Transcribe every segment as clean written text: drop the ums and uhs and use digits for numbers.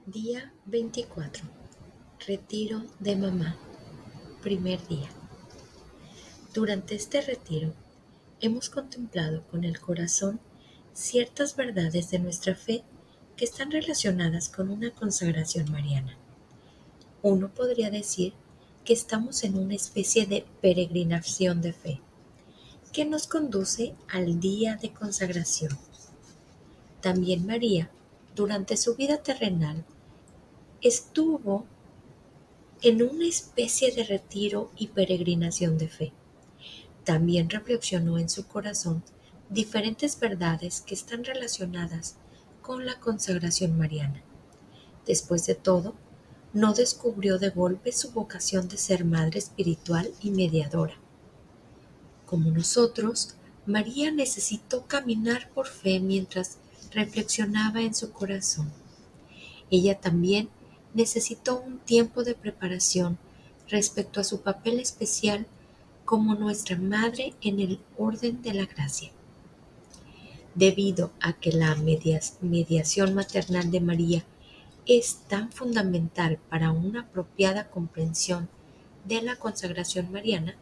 Día 24. Retiro de mamá. Primer día. Durante este retiro hemos contemplado con el corazón ciertas verdades de nuestra fe que están relacionadas con una consagración mariana. Uno podría decir que estamos en una especie de peregrinación de fe que nos conduce al día de consagración. También María, durante su vida terrenal, estuvo en una especie de retiro y peregrinación de fe. También reflexionó en su corazón diferentes verdades que están relacionadas con la consagración mariana. Después de todo, no descubrió de golpe su vocación de ser madre espiritual y mediadora. Como nosotros, María necesitó caminar por fe mientras reflexionaba en su corazón. Ella también necesitó un tiempo de preparación respecto a su papel especial como nuestra madre en el orden de la gracia. Debido a que la mediación maternal de María es tan fundamental para una apropiada comprensión de la consagración mariana,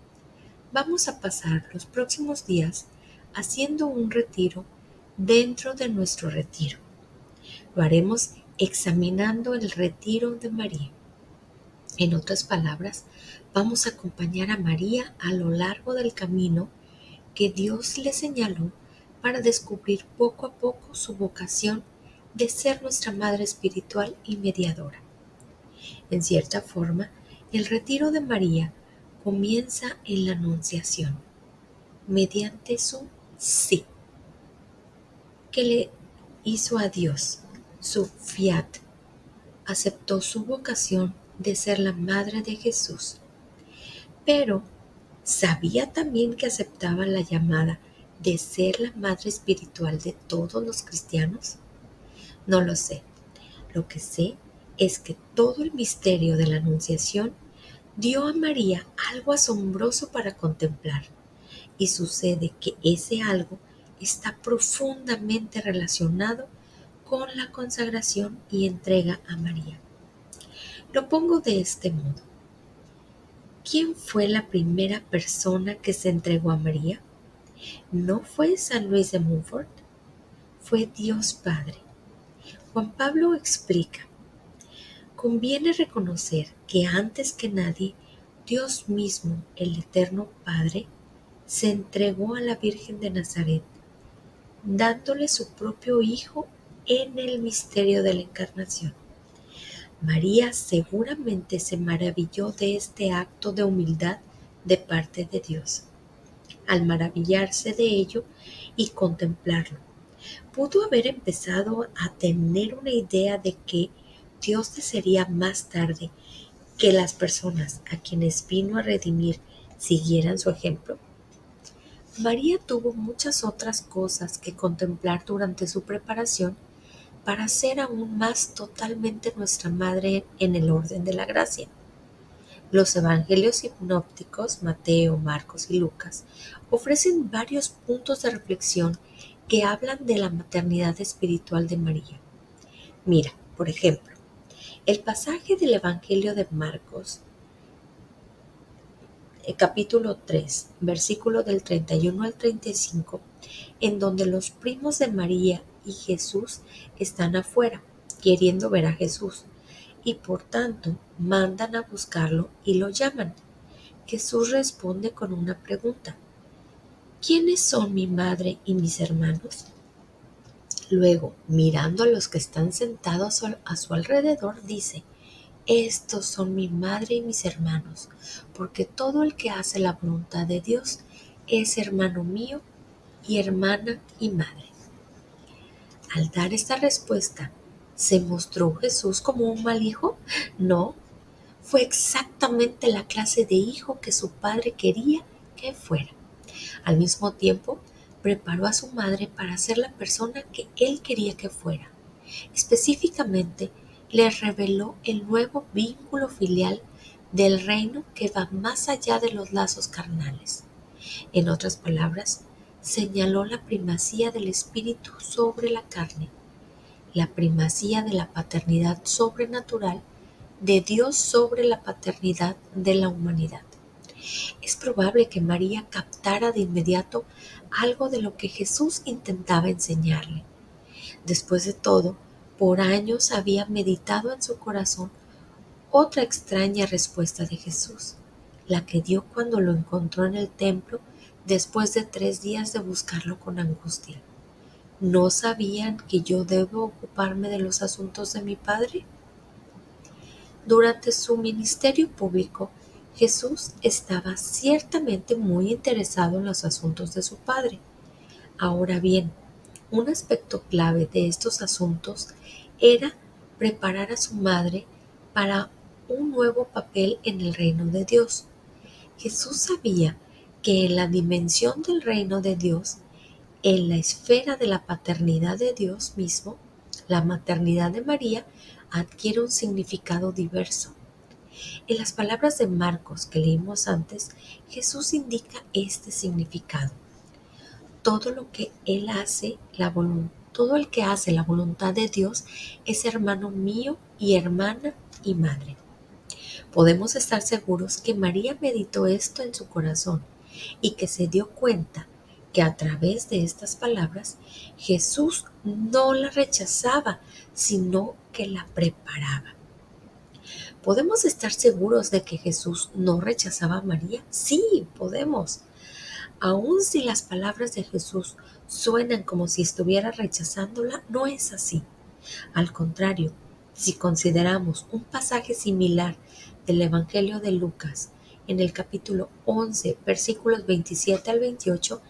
vamos a pasar los próximos días haciendo un retiro dentro de nuestro retiro. Lo haremos examinando el retiro de María. En otras palabras, vamos a acompañar a María a lo largo del camino que Dios le señaló para descubrir poco a poco su vocación de ser nuestra madre espiritual y mediadora. En cierta forma, el retiro de María comienza en la Anunciación, mediante su sí, que le hizo a Dios, su fiat. Aceptó su vocación de ser la madre de Jesús, pero ¿sabía también que aceptaba la llamada de ser la madre espiritual de todos los cristianos? No lo sé. Lo que sé es que todo el misterio de la Anunciación dio a María algo asombroso para contemplar, y sucede que ese algo está profundamente relacionado con la consagración y entrega a María. Lo pongo de este modo. ¿Quién fue la primera persona que se entregó a María? No fue San Luis de Montfort, fue Dios Padre. Juan Pablo explica: conviene reconocer que antes que nadie, Dios mismo, el Eterno Padre, se entregó a la Virgen de Nazaret, dándole su propio Hijo en el misterio de la Encarnación. María seguramente se maravilló de este acto de humildad de parte de Dios. Al maravillarse de ello y contemplarlo, pudo haber empezado a tener una idea de que Dios desearía más tarde que las personas a quienes vino a redimir siguieran su ejemplo. María tuvo muchas otras cosas que contemplar durante su preparación para ser aún más totalmente nuestra madre en el orden de la gracia. Los evangelios sinópticos, Mateo, Marcos y Lucas, ofrecen varios puntos de reflexión que hablan de la maternidad espiritual de María. Mira, por ejemplo, el pasaje del Evangelio de Marcos, capítulo 3, versículo del 31 al 35, en donde los primos de María y Jesús están afuera, queriendo ver a Jesús, y por tanto mandan a buscarlo y lo llaman. Jesús responde con una pregunta: ¿quiénes son mi madre y mis hermanos? Luego, mirando a los que están sentados a su alrededor, dice: estos son mi madre y mis hermanos, porque todo el que hace la voluntad de Dios es hermano mío y hermana y madre. Al dar esta respuesta, ¿se mostró Jesús como un mal hijo? No, fue exactamente la clase de hijo que su padre quería que fuera. Al mismo tiempo, preparó a su madre para ser la persona que él quería que fuera. Específicamente, le reveló el nuevo vínculo filial del reino que va más allá de los lazos carnales. En otras palabras, señaló la primacía del espíritu sobre la carne. la primacía de la paternidad sobrenatural de Dios sobre la paternidad de la humanidad. Es probable que María captara de inmediato algo de lo que Jesús intentaba enseñarle. Después de todo, por años había meditado en su corazón otra extraña respuesta de Jesús, la que dio cuando lo encontró en el templo después de 3 días de buscarlo con angustia. ¿No sabían que yo debo ocuparme de los asuntos de mi Padre? Durante su ministerio público, Jesús estaba ciertamente muy interesado en los asuntos de su Padre. Ahora bien, un aspecto clave de estos asuntos era preparar a su madre para un nuevo papel en el reino de Dios. Jesús sabía que en la dimensión del reino de Dios, en la esfera de la paternidad de Dios mismo, la maternidad de María adquiere un significado diverso. En las palabras de Marcos que leímos antes, Jesús indica este significado. Todo lo que Él hace, todo el que hace la voluntad de Dios es hermano mío y hermana y madre. Podemos estar seguros que María meditó esto en su corazón y que se dio cuenta que a través de estas palabras Jesús no la rechazaba, sino que la preparaba. ¿Podemos estar seguros de que Jesús no rechazaba a María? Sí, podemos. Aun si las palabras de Jesús suenan como si estuviera rechazándola, no es así. Al contrario, si consideramos un pasaje similar del Evangelio de Lucas, en el capítulo 11, versículos 27 al 28,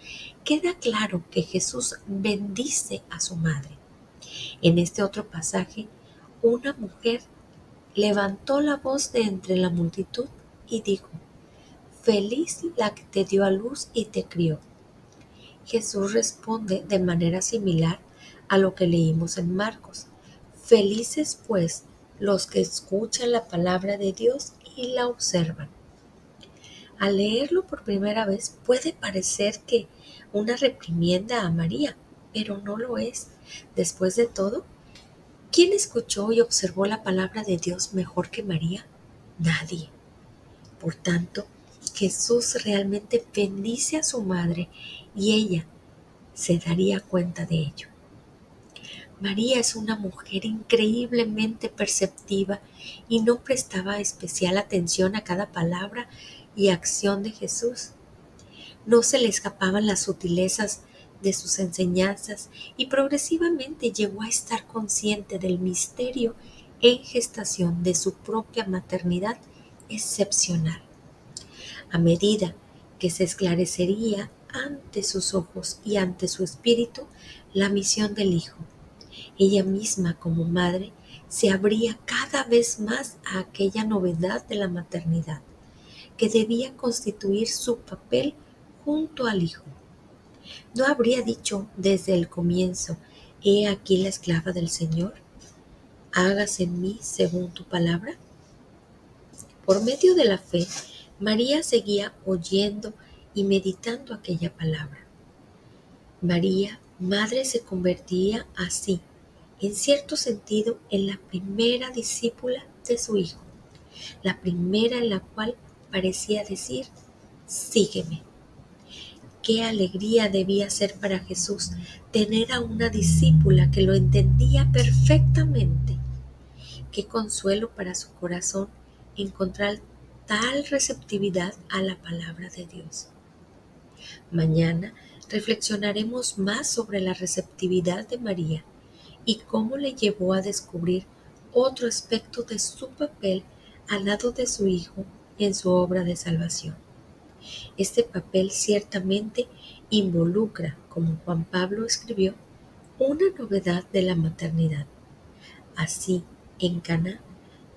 queda claro que Jesús bendice a su madre. En este otro pasaje, una mujer levantó la voz de entre la multitud y dijo: «Feliz la que te dio a luz y te crió». Jesús responde de manera similar a lo que leímos en Marcos. Felices pues los que escuchan la palabra de Dios y la observan. Al leerlo por primera vez puede parecer que una reprimienda a María, pero no lo es. Después de todo, ¿quién escuchó y observó la palabra de Dios mejor que María? Nadie. Por tanto, Jesús realmente bendice a su madre y ella se daría cuenta de ello. María es una mujer increíblemente perceptiva y no prestaba especial atención a cada palabra y acción de Jesús. No se le escapaban las sutilezas de sus enseñanzas y progresivamente llegó a estar consciente del misterio en gestación de su propia maternidad excepcional. A medida que se esclarecería ante sus ojos y ante su espíritu la misión del Hijo, ella misma como madre se abría cada vez más a aquella novedad de la maternidad, que debía constituir su papel junto al Hijo. ¿No habría dicho desde el comienzo: «He aquí la esclava del Señor, hágase en mí según tu palabra»? Por medio de la fe, María seguía oyendo y meditando aquella palabra. María, madre, se convertía así, en cierto sentido, en la primera discípula de su Hijo, la primera en la cual parecía decir: «Sígueme». Qué alegría debía ser para Jesús tener a una discípula que lo entendía perfectamente. Qué consuelo para su corazón encontrar tal receptividad a la palabra de Dios. Mañana reflexionaremos más sobre la receptividad de María y cómo le llevó a descubrir otro aspecto de su papel al lado de su Hijo en su obra de salvación. Este papel ciertamente involucra, como Juan Pablo escribió, una novedad de la maternidad. Así, en Caná,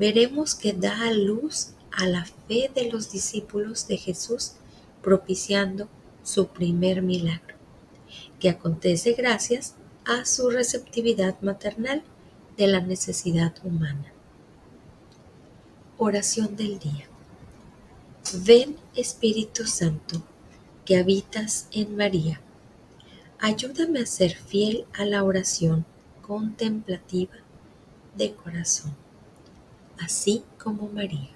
veremos que da a luz a la fe de los discípulos de Jesús, propiciando su primer milagro, que acontece gracias a su receptividad maternal de la necesidad humana. Oración del día. Ven, Espíritu Santo, que habitas en María. Ayúdame a ser fiel a la oración contemplativa de corazón, así como María.